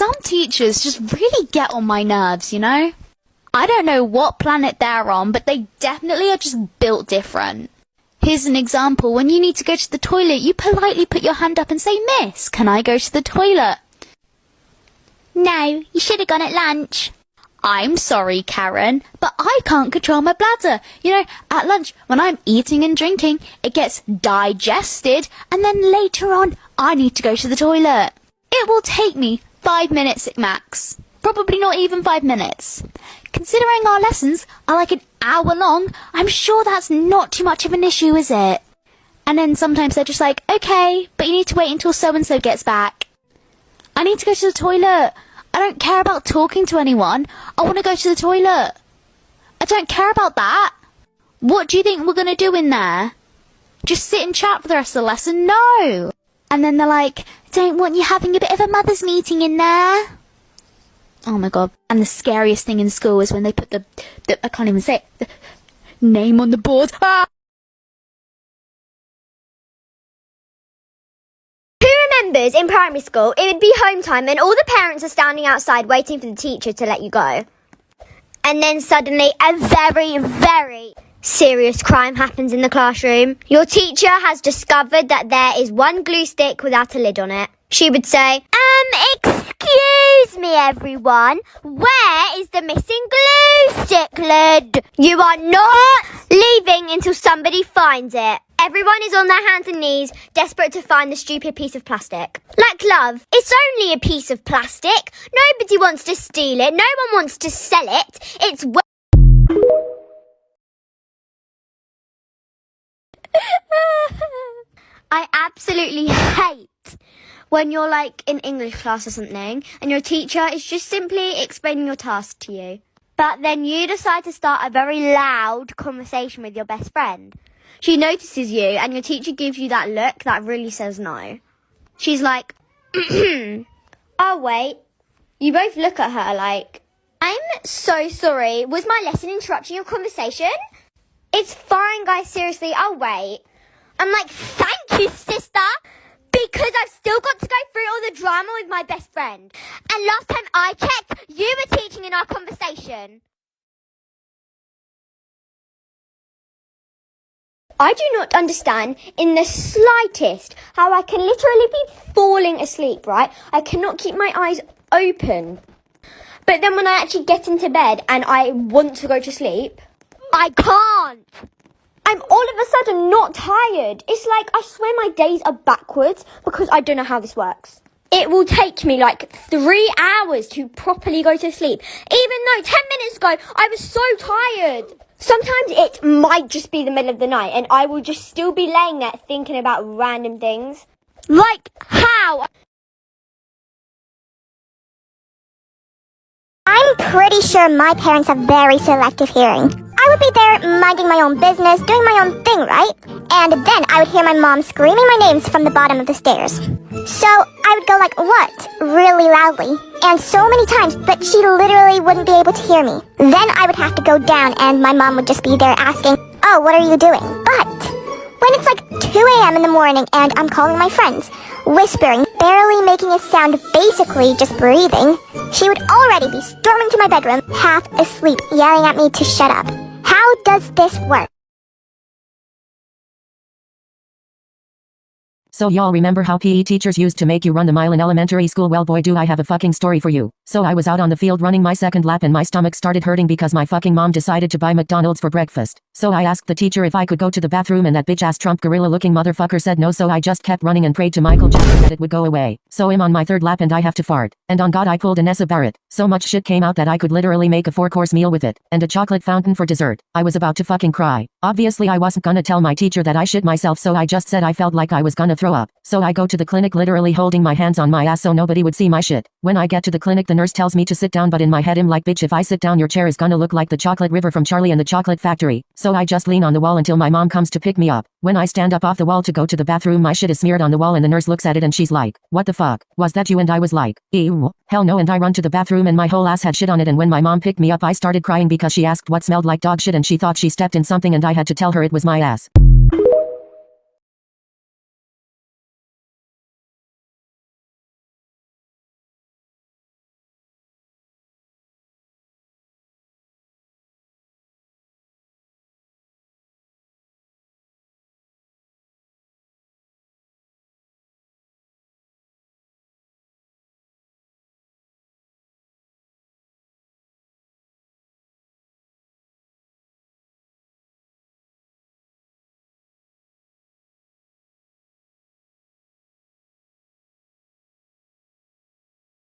Some teachers just really get on my nerves, you know? I don't know what planet they're on, but they definitely are just built different. Here's an example. When you need to go to the toilet, you politely put your hand up and say, "Miss, can I go to the toilet?" "No, you should have gone at lunch." "I'm sorry, Karen, but I can't control my bladder. You know, at lunch, when I'm eating and drinking, it gets digested, and then later on, I need to go to the toilet. It will take me 5 minutes at max. Probably not even 5 minutes. Considering our lessons are like an hour long, I'm sure that's not too much of an issue, is it?" And then sometimes they're just like, "Okay, but you need to wait until so-and-so gets back." I need to go to the toilet. I don't care about talking to anyone. I want to go to the toilet. I don't care about that. What do you think we're going to do in there? Just sit and chat for the rest of the lesson? No. And then they're like, "Don't want you having a bit of a mother's meeting in there." Oh my god. And the scariest thing in school is when they put the I can't even say it, the name on the board. Ah! Who remembers in primary school it would be home time and all the parents are standing outside waiting for the teacher to let you go? And then suddenly a very, very serious crime happens in the classroom. Your teacher has discovered that there is one glue stick without a lid on it. She would say, "Excuse me, everyone. Where is the missing glue stick lid? You are not leaving until somebody finds it." Everyone is on their hands and knees, desperate to find the stupid piece of plastic. Like love, it's only a piece of plastic. Nobody wants to steal it. No one wants to sell it. It's I absolutely hate when you're like in English class or something and your teacher is just simply explaining your task to you. But then you decide to start a very loud conversation with your best friend. She notices you and your teacher gives you that look that really says no. She's like, "Oh, wait." You both look at her like, "I'm so sorry. Was my lesson interrupting your conversation?" "It's fine, guys. Seriously, I'll wait." I'm like, "Thank you, sister, because I've still got to go through all the drama with my best friend. And last time I checked, you were teaching in our conversation." I do not understand in the slightest how I can literally be falling asleep, right? I cannot keep my eyes open. But then when I actually get into bed and I want to go to sleep, I can't. I'm all of a sudden not tired. It's like I swear my days are backwards because I don't know how this works. It will take me like 3 hours to properly go to sleep, even though 10 minutes ago I was so tired. Sometimes it might just be the middle of the night and I will just still be laying there thinking about random things. Like how? I'm pretty sure my parents have very selective hearing. I would be there minding my own business, doing my own thing, right? And then I would hear my mom screaming my names from the bottom of the stairs. So I would go like, "What?" really loudly. And so many times, but she literally wouldn't be able to hear me. Then I would have to go down and my mom would just be there asking, "Oh, what are you doing?" But when it's like 2 a.m. in the morning and I'm calling my friends, whispering, barely making a sound, basically just breathing, she would already be storming to my bedroom, half asleep, yelling at me to shut up. How does this work? So y'all remember how PE teachers used to make you run the mile in elementary school? Well boy do I have a fucking story for you. So I was out on the field running my second lap and my stomach started hurting because my fucking mom decided to buy McDonald's for breakfast. So I asked the teacher if I could go to the bathroom and that bitch ass Trump gorilla looking motherfucker said no, so I just kept running and prayed to Michael Jackson that it would go away. So I'm on my third lap and I have to fart. And on God I pulled a Nessa Barrett. So much shit came out that I could literally make a 4-course meal with it. And a chocolate fountain for dessert. I was about to fucking cry. Obviously I wasn't gonna tell my teacher that I shit myself, so I just said I felt like I was gonna throw up. So I go to the clinic literally holding my hands on my ass so nobody would see my shit. When I get to the clinic the nurse tells me to sit down, but in my head I'm like, bitch, if I sit down your chair is gonna look like the chocolate river from Charlie and the Chocolate Factory. So I just lean on the wall until my mom comes to pick me up. When I stand up off the wall to go to the bathroom my shit is smeared on the wall and the nurse looks at it and she's like, "What the fuck? Was that you?" And I was like, "Ew, hell no," and I run to the bathroom and my whole ass had shit on it, and when my mom picked me up I started crying because she asked what smelled like dog shit and she thought she stepped in something and I had to tell her it was my ass.